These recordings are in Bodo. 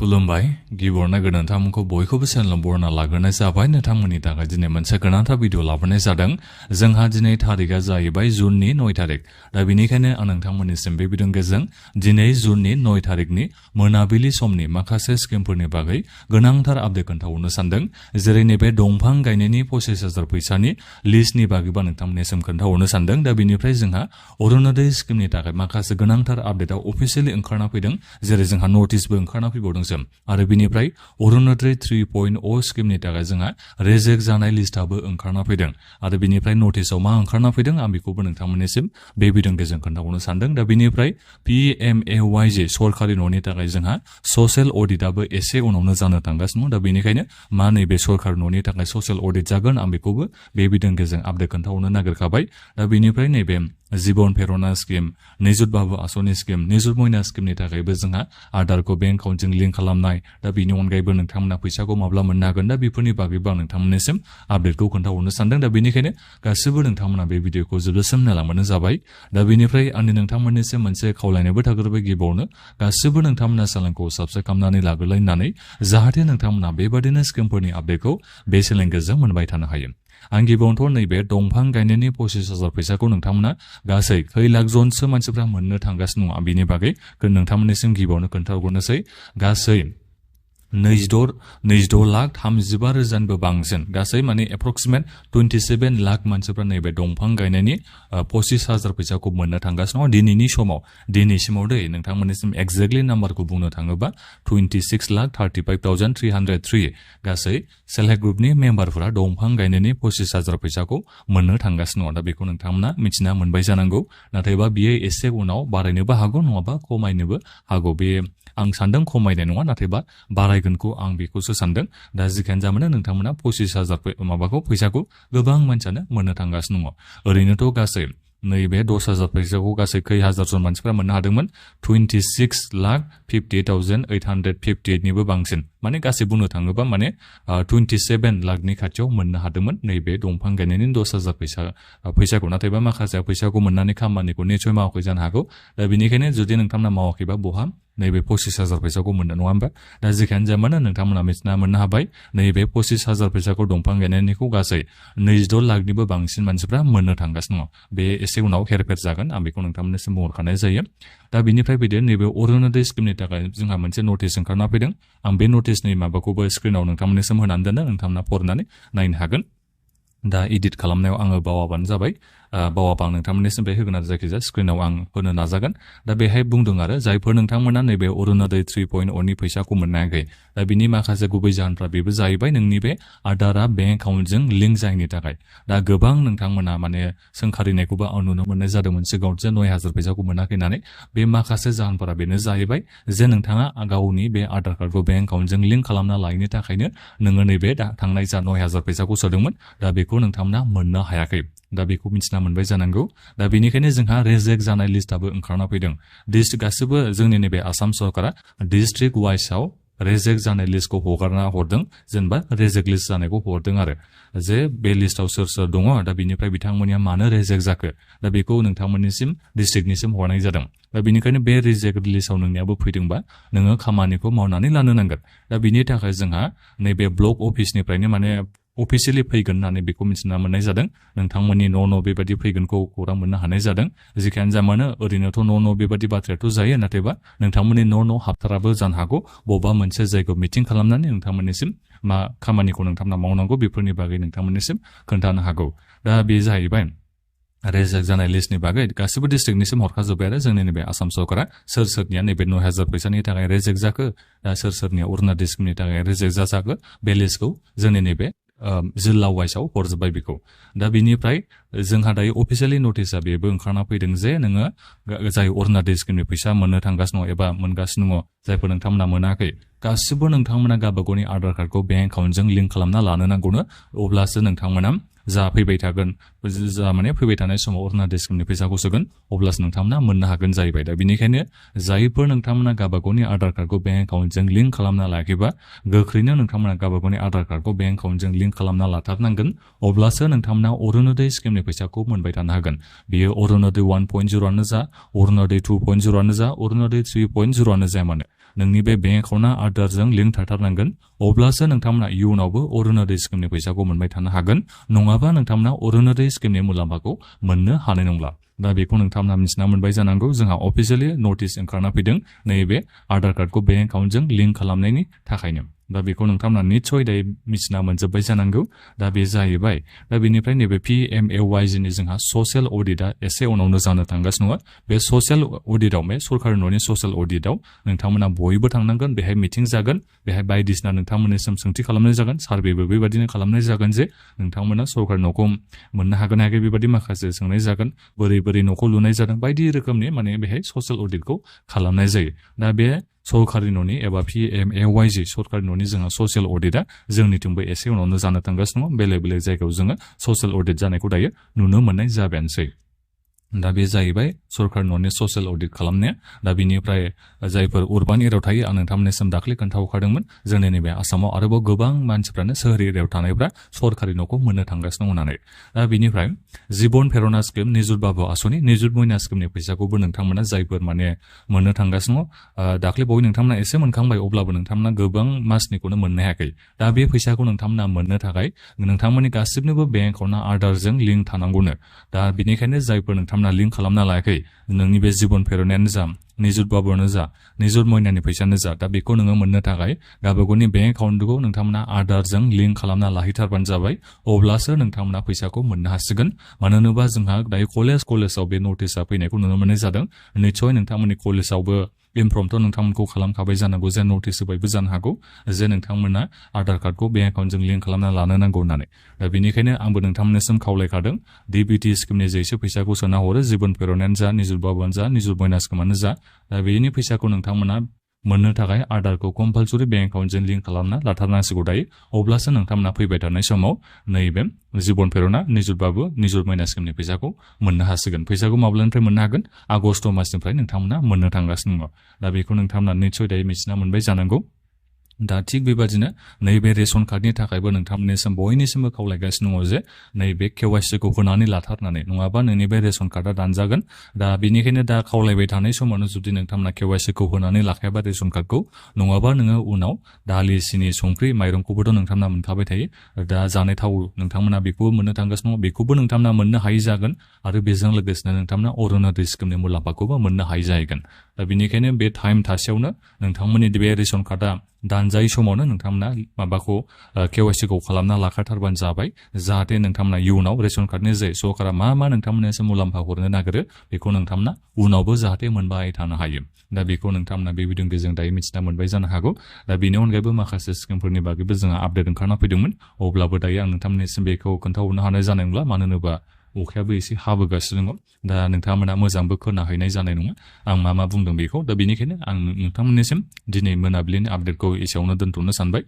खुलुमबाय गिबियावनो नोंथांमोनखौ बयखौबो चेनेलाव बरायना लाग्रोनाय जाबाय। नोंथांमोननि थाखाय दिनै मोनसे गोनांथार भिडिअ लाबोनाय जादों। जोंहा दिनै थारिखआ जाहैबाय जुननि 9 थारिख। दा बेनिखायनो आं नोंथांमोननिसिम बे भिडिअनि गेजेरजों दिनै जुननि 9 थारिखनि मोनाबिलि समनि माखासे स्किमफोरनि बागै गोनांथार आपडेट खोन्थाहरनो सानदों। जेरै नैबे दंफां गायनायनि 25,000 फैसानि लिस्टनि बागैबा नोंथांमोननिसिम खोन्थाहरनो सानदों। दा बेनिफ्राय जोंहा अरुणोदय स्किमनि थाखाय माखासे गोनांथार आपडेटआ अफिसियेलि ओंखारना फैदों। जेरै जोंहा नटिसबो ओंखारना फैबावदों। आरो बिनिफ्राय अरुणोदय 3.0 स्किमनि थाखाय जोंहा रेजेक्ट जानाय लिस्टआबो ओंखारना फैदों। आरो बिनिफ्राय नटिसआव मा ओंखारना फैदों आं बेखौबो नोंथांमोननिसिम बे भिडिअनि गेजेरजों खोन्थाहरनो सानदों। दा बिनिफ्राय PMAY-G सरकारि न'नि थाखाय जोंहा ससियेल अडिटआबो एसे उनावनो जानो थांगासिनो दं। दा बेनिखायनो मा नैबे सरकारि न'नि थाखाय ससियेल अडिट जागोन आं बेखौबो बे भिडिअनि गेजेरजों आपडेट खोन्थाहरनो नागिरखाबाय। दा बिनिफ्राय नैबे जिबन प्रेरणा स्किम, निजुत बाबु आसनि स्किम, निजुत मोइना स्किमनि थाखायबो जोंहा आधारखौ बेंक एकाउन्टजों लिंक खालामनाय। दा बेनि अनगायैबो नोंथांमोना फैसाखौ माब्ला मोननो हागोन। दा बेफोरनि बागैबो आं नोंथांमोननिसिम आपडेटखौ खोन्थाहरनो सानदों। दा बेनिखायनो गासिबो नोंथांमोना बे भिडिअखौ जोबजासिम नायलांबानो जाबाय। दा बेनिफ्राय आंनि नोंथांमोननिसिम मोनसे खावलायनायबो थाग्रोबाय गिबियावनो गासिबो नोंथांमोना चेनेलखौ साबस्क्राइब खालामनानै लाग्रोलायनानै जाहाथे नोंथांमोना बेबादिनो स्किमफोरनि आपडेटखौ बे चेनेलनि गेजेरजों मोनबाय थानो हायो। आं गिबियावनोथ' नैबे दंफां गायनायनि 25,000 फैसाखौ नोंथांमोना गासै खै लाख जनसो मानसिफ्रा मोननो थांगासिनो दङ बेनि बागै नोंथांमोननिसिम गिबियावनो खोन्थाहरग्रोनोसै। गासै 26,35,000,000निबो बांसिन गासै माने एप्रक्सिमेट 27 लाख मानसिफ्रा नैबे दंफां गायनायनि 25,000 फैसाखौ मोननो थांगासिनो दङ दिनैनि समाव। दिनैसिमाव दै नोंथांमोननिसिम एक्जेक्टलि नाम्बारखौ बुंनो थाङोबा 26,35,303 गासै सेल्फ हेल्प ग्रुपनि मेम्बारफोरा दंफां गायनायनि 25,000 फैसाखौ मोननो थांगासिनो दङ। दा बेखौ नोंथांमोना मिथिना मोनबाय जानांगौ। नाथायबा बियो एसे उनाव बारायनोबो हागौ नङाबा खमायनोबो हागौ। बे आं सानदों खमायनाय नङा नाथायबा बारायगोनखौ आं बेखौसो सानदों। दा जिखियानो जामानो नोंथांमोना 25,000 फैसाखौ गोबां मानसियानो मोननो थांगासिनो दङ। ओरैनोथ' गासै नैबे 10,000 फैसाखौ गासै खै हाजार जन मानसिफ्रा मोननो हादोंमोन 26,58,858निबो बांसिन माने गासै बुंनो थाङोबा माने 27 लाखनि खाथियाव मोननो हादोंमोन नैबे दंफां गायनायनि 10,000 फैसाखौ। नाथायबा माखासे फैसाखौ मोननानै खामानिखौ निसय मावाखै जानो हागौ। दा बेनिखायनो जुदि नोंथांमोना मावाखैबा बहा नैबे 25,000 फैसाखौ मोननो नङा होमबा। दा जिखियानो जाया मानो नोंथांमोना मिथिना मोननो हाबाय नैबे 25,000 फैसाखौ दंफां गायनायनिखौ गासै 26 लाखनिबो बांसिन मानसिफ्रा मोननो थांगासिनो दङ। बे एसे उनाव हेरफेर जागोन आं बेखौ नोंथांमोननिसिम बुंहरखानाय जायो। दा बिनिफ्राय फैदो नैबे अरुणोदय स्किमनि थाखाय जोंहा मोनसे नटिस ओंखारना फैदों। आं बे नटिसनि माबाखौबो स्क्रिनाव नोंथांमोननिसिम होनानै दोनदों। नोंथांमोना फरायनानै नायनो हागोन। दा एडिट खालामनायाव आङो बावाबानो जाबाय। बावाबा आं नोंथांमोननिसिम बे होगोन आरो जायखिजाया स्क्रिनाव आं होनो नाजागोन। दा बेहाय बुंदों आरो जायफोर नोंथांमोना नैबे अरुणोदय 3.0नि फैसाखौ मोननो हायाखै। दा बिनि माखासे गुबै जाहोनफ्रा बेबो जाहैबाय नोंनि बे आधारा बेंक एकाउन्टजों लिंक जायैनि थाखाय। दा गोबां नोंथांमोना माने सोंखारिनायखौबो आं नुनो मोननाय जादोंमोन सिगाङाव जे 9,000 फैसाखौ मोनाखै होननानै। बे माखासे जाहोनफोरा बेनो जाहैबाय जे नोंथाङा गावनि बे आधार कार्डखौ बेंक एकाउन्टजों लिंक खालामना लायैनि थाखायनो नोङो नैबे थांनाय जा 9,000 फैसाखौ सोदोंमोन दा बेखौ नोंथांमोना मोननो हायाखै। दा बेखौ मिथिना मोनबाय जानांगौ। दा बेनिखायनो जोंहा रेजेक्ट जानाय लिस्टआबो ओंखारना फैदों। गासिबो जोंनि नैबे आसाम सरकारा डिस्ट्रिक्ट वाइसआव रेजेक्ट जानाय लिस्टखौ हगारना हरदों। जेनेबा रेजेक्ट लिस्ट जानायखौ हरदों आरो जे बे लिस्टआव सोर सोर दङ। दा बिनिफ्राय बिथांमोननिया मानो रेजेक्ट जाखो दा बेखौ नोंथांमोननिसिम डिस्ट्रिक्टनिसिम हरनाय जादों। दा बेनिखायनो बे रेजेक्ट लिस्टआव नोंनियाबो फैदोंबा नोङो खामानिखौ मावनानै लानो नांगोन। दा बिनि थाखाय जोंहा नैबे ब्लक अफिसनिफ्रायनो माने अफिसियेलि फैगोन होननानै बेखौ मिथिना मोननाय जादों। नोंथांमोननि न' बेबायदि फैगोनखौ खौरां मोननो हानाय जादों। जिखियानो जा मानो ओरैनोथ' न' बेबायदि बाथ्रायाथ' जायो। नाथायबा नोंथांमोननि न' हाबथाराबो जानो हागौ। बबेबा मोनसे जायगायाव मिटिं खालामनानै नोंथांमोननिसिम मा खामानिखौ नोंथांमोना मावनांगौ बेफोरनि बागै नोंथांमोननिसिम खोन्थानो हागौ। दा बे जाहैबाय रेजेक्ट जानाय लिस्टनि बागै गासिबो डिस्ट्रिक्टनिसिम हरखाजोब्बाय आरो जोंनि नैबे आसाम सरकारा सोर सोरनिया नैबे 9,000 फैसानि थाखाय रेजेक्ट जाखो। दा सोर सोरनिया अरुणोदय स्किमनि थाखाय रेजेक्ट जाजाखो बे लिस्टखौ जोंनि नैबे जिल्ला वाइसआव हरजोब्बाय बेखौ। दा बिनिफ्राय जोंहा दायो अफिसियेलि नटिसआ बेबो ओंखारना फैदों जे नोङो जाय अरुणोदय स्किमनि फैसा मोननो थांगासिनो दङ एबा मोनगासिनो दङ जायफोर नोंथांमोना मोनाखै गासिबो नोंथांमोना गावबागावनि आधार कार्डखौ बेंक एकाउन्टजों लिंक खालामना लानो नांगौनो। अब्लासो नोंथांमोना जा फैबाय थागोन जा माने फैबाय थानाय समाव अरुणोदय स्किमनि फैसाखौ सोगोन अब्लासो नोंथांमोना मोननो हागोन जाहैबाय। दा बिनिखायनो जायफोर नोंथांमोना गावबागावनि आधार कार्डखौ बेंक एकाउन्टजों लिंक खालामना लायाखैबा गोख्रैनो नोंथांमोना गावबागावनि आधार कार्डखौ बेंक एकाउन्टजों लिंक खालामना लाथारनांगोन। अब्लासो नोंथांमोना अरुणोदय स्किमनि फैसाखौ मोनबाय थानो हागोन। बेयो अरुणोदय 1.0 आनो जा अरुणोदय 2.0 आनो जा अरुणोदय 3.0 आनो जाया मानो नोंनि बे बेंक एकाउन्टआ आधारजों लिंक थाथारनांगोन अब्लासो नोंथांमोना इयुनावबो अरुणोदय स्किमनि फैसाखौ मोनबाय थानो हागोन नङाबा नोंथांमोना अरुणोदय स्किमनि मुलाम्फाखौ मोननो हानाय नंला दा बेखौ नोंथांमोना मिथिना मोनबाय जानांगौ जोंहा अफिसियेलि नटिस ओंखारना फैदों नैबे आधार कार्डखौ बेंक एकाउन्टजों लिंक खालामनायनि थाखायनो दा बेखौ नोंथांमोना निस्सय दायो मिथिना मोनजोब्बाय जानांगौ दा बे जाहैबाय दा बेनिफ्राय नैबे PMAY-G नि जोंहा ससियेल अडिटआ एसे उनावनो जानो थांगासिनो दङ बे ससियेल अडिटआव बे सरकारि न'नि ससियेल अडिटआव नोंथांमोना बयबो थांनांगोन बेहाय मिटिं जागोन बेहाय बायदिसिना नोंथांमोननिसिम सोंथि खालामनाय जागोन सार्भेबो बेबायदिनो खालामनाय जागोन जे नोंथांमोना सरकारि न'खौ मोननो हागोन हायाखै बेबायदि माखासे सोंनाय जागोन बोरै न'खौ लुनाय जादों बायदि रोखोमनि माने बेहाय ससियेल अडिटखौ खालामनाय जायो दा बे सरकारि न'नि एबा PMAY-G सरकारि न'नि जोंहा ससियेल अडिटआ जोंनिथिंबो एसे उनावनो जानो थांगासिनो दङ बेलेग जायगायाव जोङो ससियेल अडिट जानायखौ दायो नुनो मोननाय जाबायानोसै दा बे जाहैबाय सरकारि न'नि ससियेल अडिट खालामनाया दा बिनिफ्राय जायफोर उर्बान एरियायाव थायो आं नोंथांमोननिसिम दाख्लै खोन्थाहरखादोंमोन जोंनि नैबे आसामाव आरोबाव गोबां मानसिफ्रानो सोहोर एरियायाव थानायफ्रा सरकारि न'खौ मोननो थांगासिनो दं होननानै दा बिनिफ्राय जिबन प्रेरणा स्किम निजुत बाबु आसनि निजुत मयना स्किमनि फैसाखौबो नोंथांमोना जायफोर माने मोननो थांगासिनो दाख्लै बावै नोंथांमोना एसे मोनखांबाय अब्लाबो नोंथांमोना गोबां मासनिखौनो मोननो हायाखै दा बे फैसाखौ नोंथांमोना मोननो थाखाय नोंथांमोननि गासिबनोबो बेंक एकाउन्टआ आधारजों लिंक थानांगौनो दा बिनिखायनो जायफोर नोंथांमोना लिंक खालामना लायाखै नोंनि बे जिबन प्रेरणायानो जा निजुत बाबुआनो जा निजुत मयनानि फैसायानो जा दा बेखौ नोङो मोननो थाखाय गावबागावनि बेंक एकाउन्टखौ नोंथांमोना आधारजों लिंक खालामना लाहैथारबानो जाबाय अब्लासो नोंथांमोना फैसाखौ मोननो हासिगोन मानो होनोबा जोंहा दायो कलेजाव बे नटिसआ फैनायखौ नुनो मोननाय जादों निस्सय नोंथांमोननि कलेजावबो इनफर्मथ' नोंथांमोनखौ खालामखाबाय जानांगौ जे नटिस होबायबो जानो हागौ जे नोंथांमोना आधार कार्डखौ बेंक एकाउन्टजों लिंक खालामना लानो नांगौ होननानै दा बेनिखायनो आंबो नोंथांमोननिसिम खावलायखादों DBT स्किमनि जैसो फैसाखौ सोना हरो जिबन प्रेरणायानो जा निजुत बाबुआनो जा निजुत मयना स्किमानो जा दा बेनि फैसाखौ नोंथांमोना मोननो थाखाय आधारखौ कम्पालसरि बेंक एकाउन्टजों लिंक खालामना लाथारनांसिगौ दायो अब्लासो नोंथांमोना फैबाय थानाय समाव नैबे जिबन प्रेरणा निजुत बाबु निजुत मयना स्किमनि फैसाखौ मोननो हासिगोन फैसाखौ माब्लानिफ्राय मोननो हागोन आगस्ट मासनिफ्राय नोंथांमोना मोननो थांगासिनो दङ दा बेखौ नोंथांमोना निस्सय दायो मिथिना मोनबाय जानांगौ दा थिग बेबादिनो नैबे रेशन कार्डनि थाखायबो नोंथांमोननिसिम बयनिसिमबो खावलायगासिनो दङ जे नैबे KYC खौ होनानै लाथारनानै नङाबा नोंनि बे रेशन कार्डआ दानजागोन दा बेनिखायनो दा खावलायबाय थानाय समावनो जुदि नोंथांमोना KYC खौ होनानै लाखायाबा रेशन कार्डखौ नङाबा नोङो उनाव दालि सिनि संख्रि माइरंखौबोथ' नोंथांमोना मोनखाबाय थायो दा जानाय थाव नोंथांमोना बेखौबो मोननो थांगासिनो दङ बेखौबो नोंथांमोना मोननो हायै जागोन आरो बेजों लोगोसेनो नोंथांमोना अरुणोदय स्किमनि मुलाम्फाखौबो मोननो हायै जाहैगोन दा बेनिखायनो बे टाइम थासेयावनो नोंथांमोननि बे रेशन कार्डआ दानजायै समावनो नोंथांमोना माबाखौ KYC खौ खालामना लाखाथारबानो जाबाय जाहाथे नोंथांमोना इयुनाव रेशन कार्डनि जे सरकारा मा नोंथांमोननिसिम मुलाम्फा हरनो नागिरो बेखौ नोंथांमोना उनावबो जाहाथे मोनबाय थानो हायो दा बेखौ नोंथांमोना बे भिडिअनि गेजेरजों दायो मिथिना मोनबाय जानो हागौ दा बेनि अनगायैबो माखासे स्किमफोरनि बागैबो जोंहा आपडेट ओंखारना फैदोंमोन अब्लाबो दायो आं नोंथांमोननिसिम बेखौ खोन्थाहरनो हानाय जानाय नंला मानो होनोबा अखायाबो एसे हाबोगासिनो दङ दा नोंथांमोना मोजांबो खोनाहैनाय जानाय नङा आं मा बुंदों बेखौ दा बेनिखायनो आं नोंथांमोननिसिम दिनै मोनाबिलिनि आपडेटखौ एसेयावनो दोनथ'नो सानबाय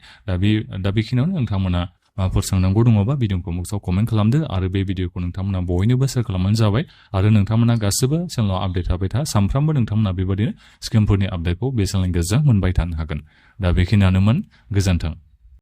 दा बेखिनियावनो नोंथांमोना माबाफोर सोंनांगौ दङबा भिडिअखौ बक्सआव कमेन्ट खालामदो आरो बे भिडिअखौ नोंथांमोना बयनोबो शेयार खालामबानो जाबाय आरो नोंथांमोना गासिबो चेनेलाव आपडेट थाबाय था सानफ्रामबो नोंथांमोना बेबायदिनो स्किमफोरनि आपडेटखौ बे चेनेलनि गेजेरजों मोनबाय थानो हागोन दा बेखिनियानोमोन गोजोन्थों